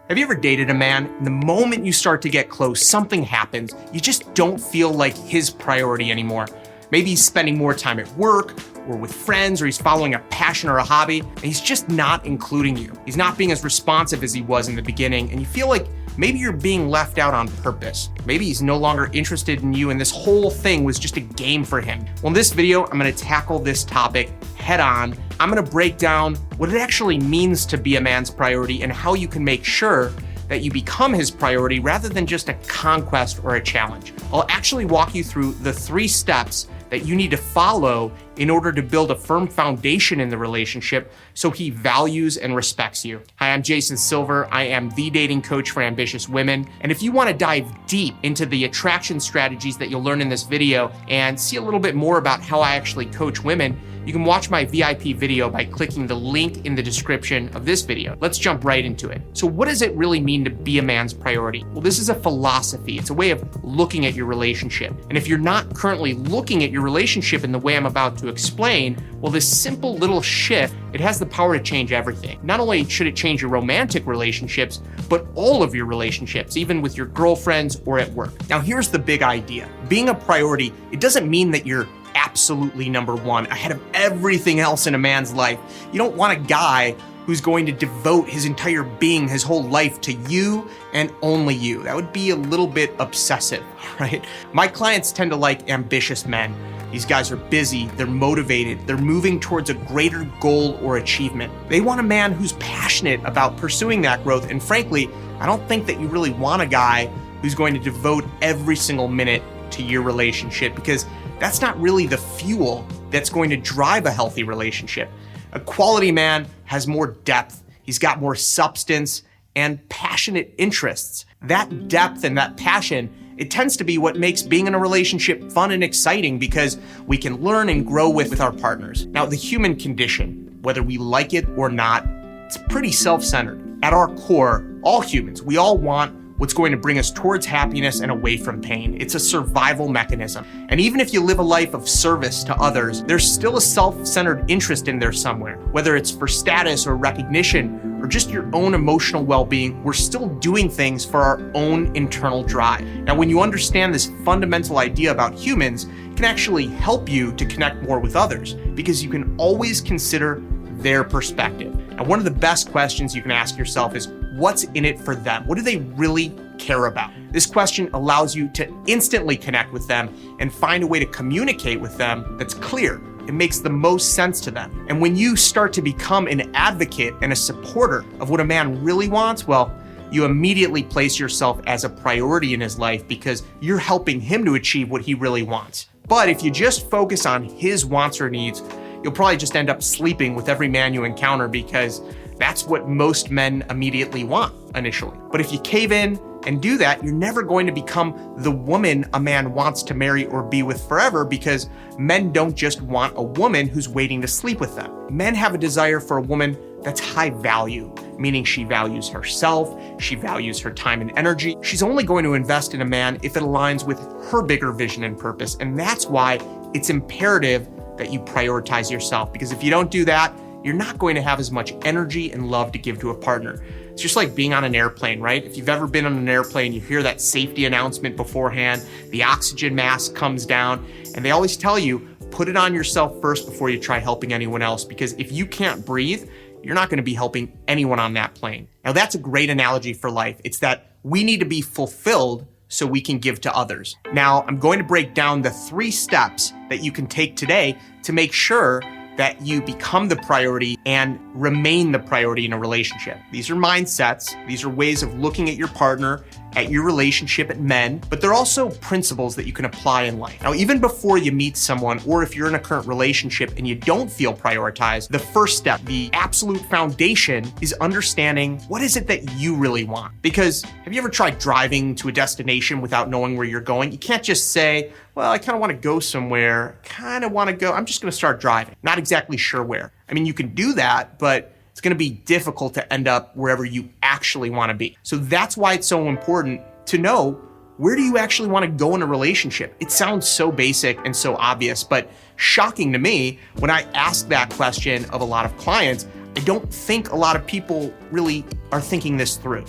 Have you ever dated a man, and the moment you start to get close, something happens. You just don't feel like his priority anymore. Maybe he's spending more time at work or with friends, or he's following a passion or a hobby, and he's just not including you. He's not being as responsive as he was in the beginning, and you feel like maybe you're being left out on purpose. Maybe he's no longer interested in you, and this whole thing was just a game for him. Well, in this video, I'm gonna tackle this topic head on. I'm gonna break down what it actually means to be a man's priority and how you can make sure that you become his priority rather than just a conquest or a challenge. I'll actually walk you through the 3 steps that you need to follow in order to build a firm foundation in the relationship so he values and respects you. Hi, I'm Jason Silver. I am the dating coach for ambitious women. And if you want to dive deep into the attraction strategies that you'll learn in this video and see a little bit more about how I actually coach women, you can watch my VIP video by clicking the link in the description of this video. Let's jump right into it. So what does it really mean to be a man's priority? Well, this is a philosophy. It's a way of looking at your relationship. And if you're not currently looking at your relationship in the way I'm about to explain, well, this simple little shift, it has the power to change everything. Not only should it change your romantic relationships, but all of your relationships, even with your girlfriends or at work. Now, here's the big idea. Being a priority, it doesn't mean that you're absolutely number one, ahead of everything else in a man's life. You don't want a guy who's going to devote his entire being, his whole life to you and only you. That would be a little bit obsessive, right? My clients tend to like ambitious men. These guys are busy, they're motivated, they're moving towards a greater goal or achievement. They want a man who's passionate about pursuing that growth. And frankly, I don't think that you really want a guy who's going to devote every single minute to your relationship, because that's not really the fuel that's going to drive a healthy relationship. A quality man has more depth, he's got more substance and passionate interests. That depth and that passion, it tends to be what makes being in a relationship fun and exciting because we can learn and grow with our partners. Now, the human condition, whether we like it or not, it's pretty self-centered. At our core, all humans, we all want what's going to bring us towards happiness and away from pain. It's a survival mechanism. And even if you live a life of service to others, there's still a self-centered interest in there somewhere. Whether it's for status or recognition or just your own emotional well-being, we're still doing things for our own internal drive. Now, when you understand this fundamental idea about humans, it can actually help you to connect more with others because you can always consider their perspective. And one of the best questions you can ask yourself is, what's in it for them? What do they really care about? This question allows you to instantly connect with them and find a way to communicate with them that's clear. It makes the most sense to them. And when you start to become an advocate and a supporter of what a man really wants, well, you immediately place yourself as a priority in his life because you're helping him to achieve what he really wants. But if you just focus on his wants or needs, you'll probably just end up sleeping with every man you encounter because that's what most men immediately want initially. But if you cave in and do that, you're never going to become the woman a man wants to marry or be with forever, because men don't just want a woman who's waiting to sleep with them. Men have a desire for a woman that's high value, meaning she values herself, she values her time and energy. She's only going to invest in a man if it aligns with her bigger vision and purpose. And that's why it's imperative that you prioritize yourself, because if you don't do that, you're not going to have as much energy and love to give to a partner. It's just like being on an airplane, right? If you've ever been on an airplane, you hear that safety announcement beforehand, the oxygen mask comes down, and they always tell you, put it on yourself first before you try helping anyone else, because if you can't breathe, you're not going to be helping anyone on that plane. Now, that's a great analogy for life. It's that we need to be fulfilled so we can give to others. Now, I'm going to break down the 3 steps that you can take today to make sure that you become the priority and remain the priority in a relationship. These are mindsets. These are ways of looking at your partner, at your relationship, at men, but they're also principles that you can apply in life. Now, even before you meet someone, or if you're in a current relationship and you don't feel prioritized, the first step, the absolute foundation, is understanding what is it that you really want. Because have you ever tried driving to a destination without knowing where you're going? You can't just say, well, I kind of want to go somewhere, I'm just going to start driving. Not exactly sure where. I mean, you can do that, but it's going to be difficult to end up wherever you actually want to be. So that's why it's so important to know, where do you actually want to go in a relationship? It sounds so basic and so obvious, but shocking to me when I ask that question of a lot of clients, I don't think a lot of people really are thinking this through.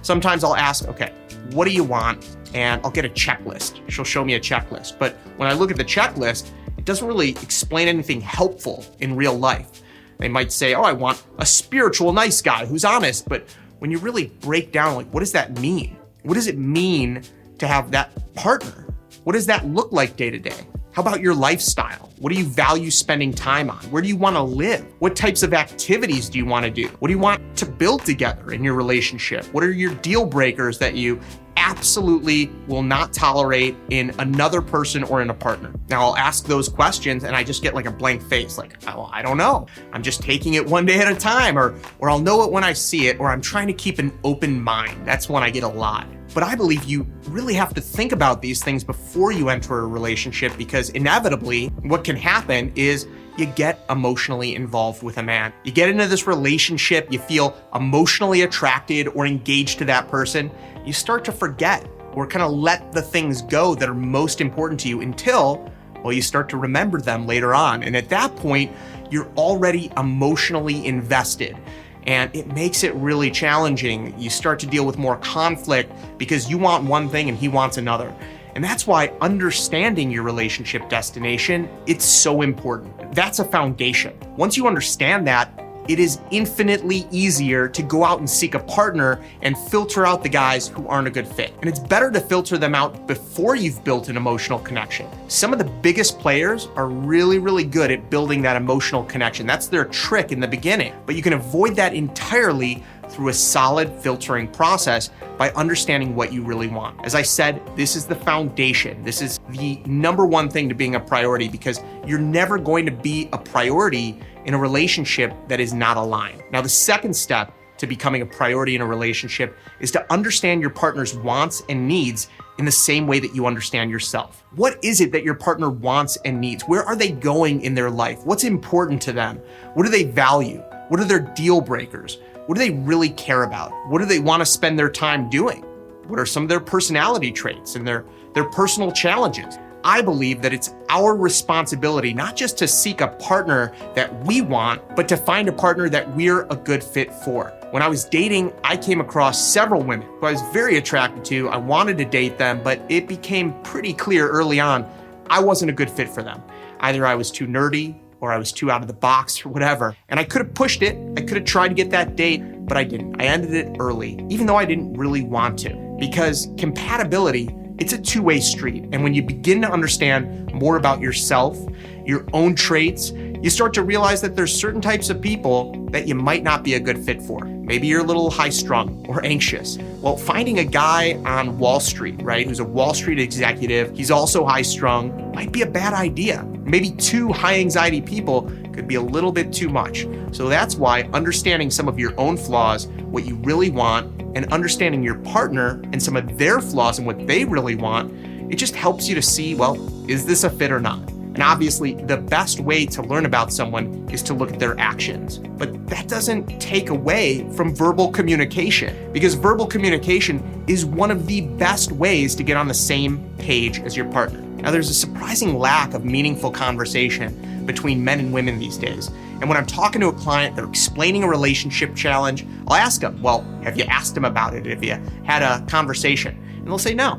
Sometimes I'll ask, okay, what do you want? And I'll get a checklist. She'll show me a checklist. But when I look at the checklist, it doesn't really explain anything helpful in real life. They might say, oh, I want a spiritual, nice guy who's honest. But when you really break down, like, what does that mean? What does it mean to have that partner? What does that look like day to day? How about your lifestyle? What do you value spending time on? Where do you want to live? What types of activities do you want to do? What do you want to build together in your relationship? What are your deal breakers that you absolutely will not tolerate in another person or in a partner? Now, I'll ask those questions and I just get like a blank face, like, oh, I don't know. I'm just taking it one day at a time, or I'll know it when I see it, or I'm trying to keep an open mind. That's when I get a lot. But I believe you really have to think about these things before you enter a relationship, because inevitably what can happen is you get emotionally involved with a man. You get into this relationship, you feel emotionally attracted or engaged to that person. You start to forget or kind of let the things go that are most important to you until, well, you start to remember them later on. And at that point, you're already emotionally invested. And it makes it really challenging. You start to deal with more conflict because you want one thing and he wants another. And that's why understanding your relationship destination, it's so important. That's a foundation. Once you understand that, it is infinitely easier to go out and seek a partner and filter out the guys who aren't a good fit. And it's better to filter them out before you've built an emotional connection. Some of the biggest players are really, really good at building that emotional connection. That's their trick in the beginning. But you can avoid that entirely through a solid filtering process by understanding what you really want. As I said, this is the foundation. This is the number one thing to being a priority, because you're never going to be a priority in a relationship that is not aligned. Now, the second step to becoming a priority in a relationship is to understand your partner's wants and needs in the same way that you understand yourself. What is it that your partner wants and needs? Where are they going in their life? What's important to them? What do they value? What are their deal breakers? What do they really care about? What do they want to spend their time doing? What are some of their personality traits and their personal challenges? I believe that it's our responsibility not just to seek a partner that we want, but to find a partner that we're a good fit for. When I was dating, I came across several women who I was very attracted to. I wanted to date them, but it became pretty clear early on I wasn't a good fit for them. Either I was too nerdy or I was too out of the box or whatever. And I could have pushed it. I could have tried to get that date, but I didn't. I ended it early, even though I didn't really want to, because compatibility, it's a two-way street. And when you begin to understand more about yourself, your own traits, you start to realize that there's certain types of people that you might not be a good fit for. Maybe you're a little high-strung or anxious. Well, finding a guy on Wall Street, right, who's a Wall Street executive, he's also high-strung, might be a bad idea. Maybe two high-anxiety people could be a little bit too much. So that's why understanding some of your own flaws, what you really want, and understanding your partner and some of their flaws and what they really want, it just helps you to see, well, is this a fit or not? And obviously, the best way to learn about someone is to look at their actions. But that doesn't take away from verbal communication, because verbal communication is one of the best ways to get on the same page as your partner. Now, there's a surprising lack of meaningful conversation between men and women these days. And when I'm talking to a client, they're explaining a relationship challenge, I'll ask them, well, have you asked them about it? Have you had a conversation? And they'll say, no,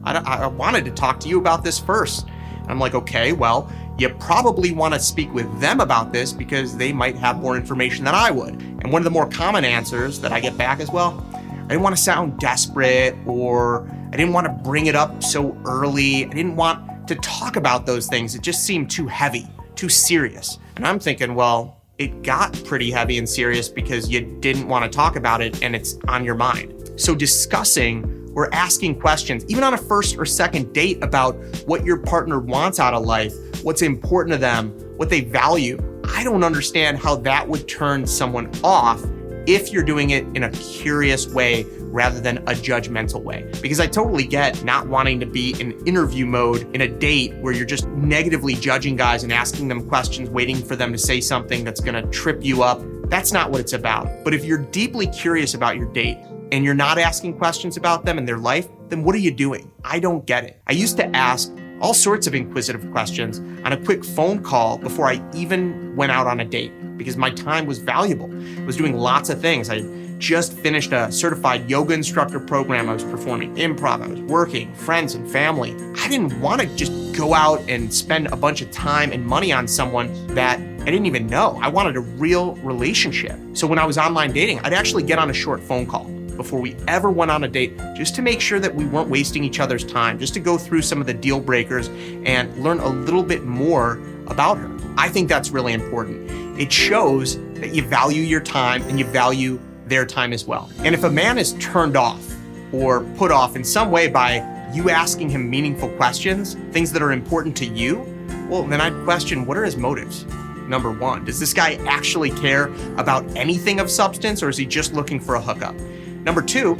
I wanted to talk to you about this first. And I'm like, okay, well, you probably want to speak with them about this because they might have more information than I would. And one of the more common answers that I get back is, well, I didn't want to sound desperate, or I didn't want to bring it up so early. I didn't want to talk about those things. It just seemed too heavy, too serious. And I'm thinking, well, it got pretty heavy and serious because you didn't want to talk about it and it's on your mind. So discussing or asking questions, even on a first or second date, about what your partner wants out of life, what's important to them, what they value. I don't understand how that would turn someone off if you're doing it in a curious way rather than a judgmental way. Because I totally get not wanting to be in interview mode in a date where you're just negatively judging guys and asking them questions, waiting for them to say something that's gonna trip you up. That's not what it's about. But if you're deeply curious about your date and you're not asking questions about them and their life, then what are you doing? I don't get it. I used to ask all sorts of inquisitive questions on a quick phone call before I even went out on a date, because my time was valuable. I was doing lots of things. I just finished a certified yoga instructor program. I was performing improv. I was working, friends and family. I didn't want to just go out and spend a bunch of time and money on someone that I didn't even know. I wanted a real relationship. So when I was online dating, I'd actually get on a short phone call before we ever went on a date, just to make sure that we weren't wasting each other's time, just to go through some of the deal breakers and learn a little bit more about her. I think that's really important. It shows that you value your time and you value their time as well. And if a man is turned off or put off in some way by you asking him meaningful questions, things that are important to you, well, then I'd question, what are his motives? Number one, does this guy actually care about anything of substance, or is he just looking for a hookup? Number two,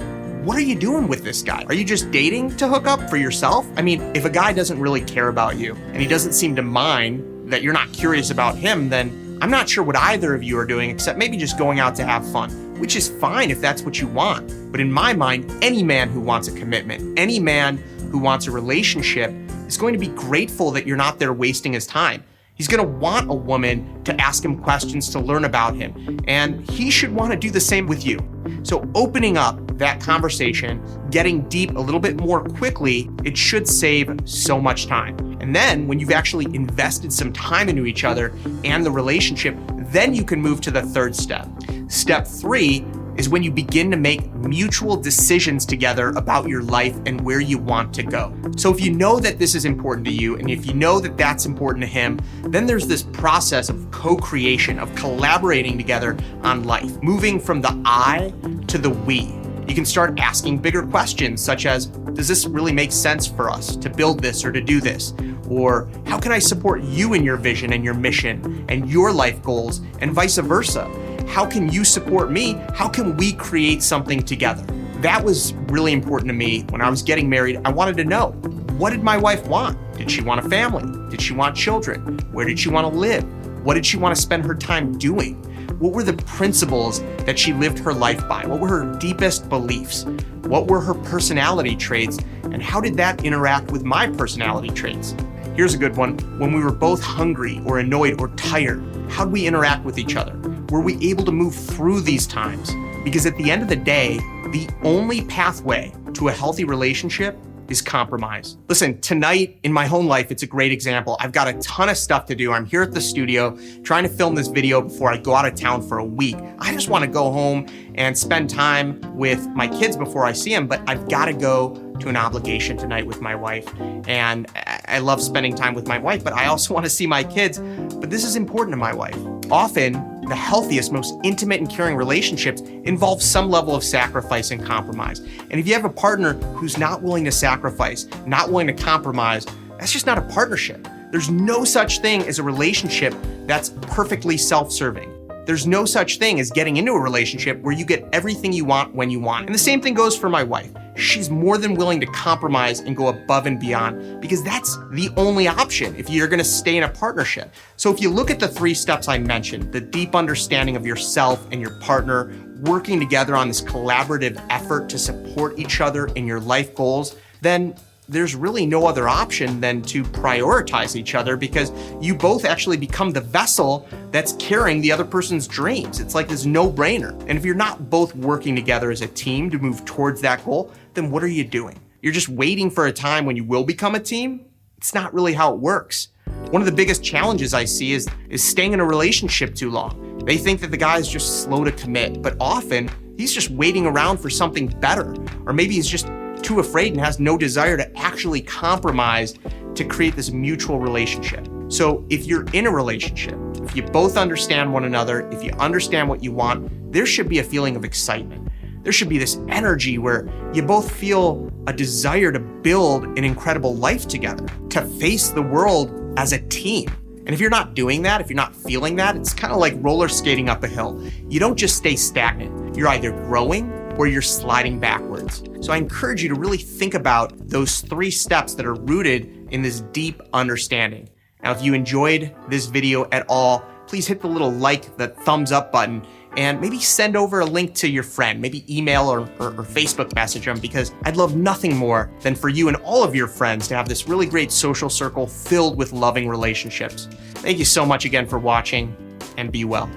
what are you doing with this guy? Are you just dating to hook up for yourself? I mean, if a guy doesn't really care about you and he doesn't seem to mind that you're not curious about him, then I'm not sure what either of you are doing except maybe just going out to have fun, which is fine if that's what you want. But in my mind, any man who wants a commitment, any man who wants a relationship is going to be grateful that you're not there wasting his time. He's gonna want a woman to ask him questions, to learn about him, and he should wanna do the same with you. So opening up that conversation, getting deep a little bit more quickly, it should save so much time. And then when you've actually invested some time into each other and the relationship, then you can move to the third step. Step 3 is when you begin to make mutual decisions together about your life and where you want to go. So if you know that this is important to you, and if you know that that's important to him, then there's this process of co-creation, of collaborating together on life, moving from the I to the we. You can start asking bigger questions such as, does this really make sense for us to build this or to do this? Or how can I support you in your vision and your mission and your life goals, and vice versa? How can you support me? How can we create something together? That was really important to me when I was getting married. I wanted to know, what did my wife want? Did she want a family? Did she want children? Where did she want to live? What did she want to spend her time doing? What were the principles that she lived her life by? What were her deepest beliefs? What were her personality traits? And how did that interact with my personality traits? Here's a good one. When we were both hungry or annoyed or tired, how did we interact with each other? Were we able to move through these times? Because at the end of the day, the only pathway to a healthy relationship is compromise. Listen, tonight in my home life, it's a great example. I've got a ton of stuff to do. I'm here at the studio trying to film this video before I go out of town for a week. I just want to go home and spend time with my kids before I see them, but I've got to go to an obligation tonight with my wife. And I love spending time with my wife, but I also want to see my kids. But this is important to my wife. Often, the healthiest, most intimate and caring relationships involve some level of sacrifice and compromise. And if you have a partner who's not willing to sacrifice, not willing to compromise, that's just not a partnership. There's no such thing as a relationship that's perfectly self-serving. There's no such thing as getting into a relationship where you get everything you want when you want. And the same thing goes for my wife. She's more than willing to compromise and go above and beyond, because that's the only option if you're gonna stay in a partnership. So if you look at the 3 steps I mentioned, the deep understanding of yourself and your partner, working together on this collaborative effort to support each other in your life goals, then there's really no other option than to prioritize each other, because you both actually become the vessel that's carrying the other person's dreams. It's like this no-brainer. And if you're not both working together as a team to move towards that goal, then what are you doing? You're just waiting for a time when you will become a team? It's not really how it works. One of the biggest challenges I see is staying in a relationship too long. They think that the guy is just slow to commit, but often he's just waiting around for something better. Or maybe he's just too afraid and has no desire to actually compromise to create this mutual relationship. So if you're in a relationship, if you both understand one another, if you understand what you want, there should be a feeling of excitement. There should be this energy where you both feel a desire to build an incredible life together, to face the world as a team. And if you're not doing that, if you're not feeling that, it's kind of like roller skating up a hill. You don't just stay stagnant. You're either growing or you're sliding backwards. So I encourage you to really think about those 3 steps that are rooted in this deep understanding. Now, if you enjoyed this video at all, please hit the little like, the thumbs up button, and maybe send over a link to your friend, maybe email or Facebook message them, because I'd love nothing more than for you and all of your friends to have this really great social circle filled with loving relationships. Thank you so much again for watching, and be well.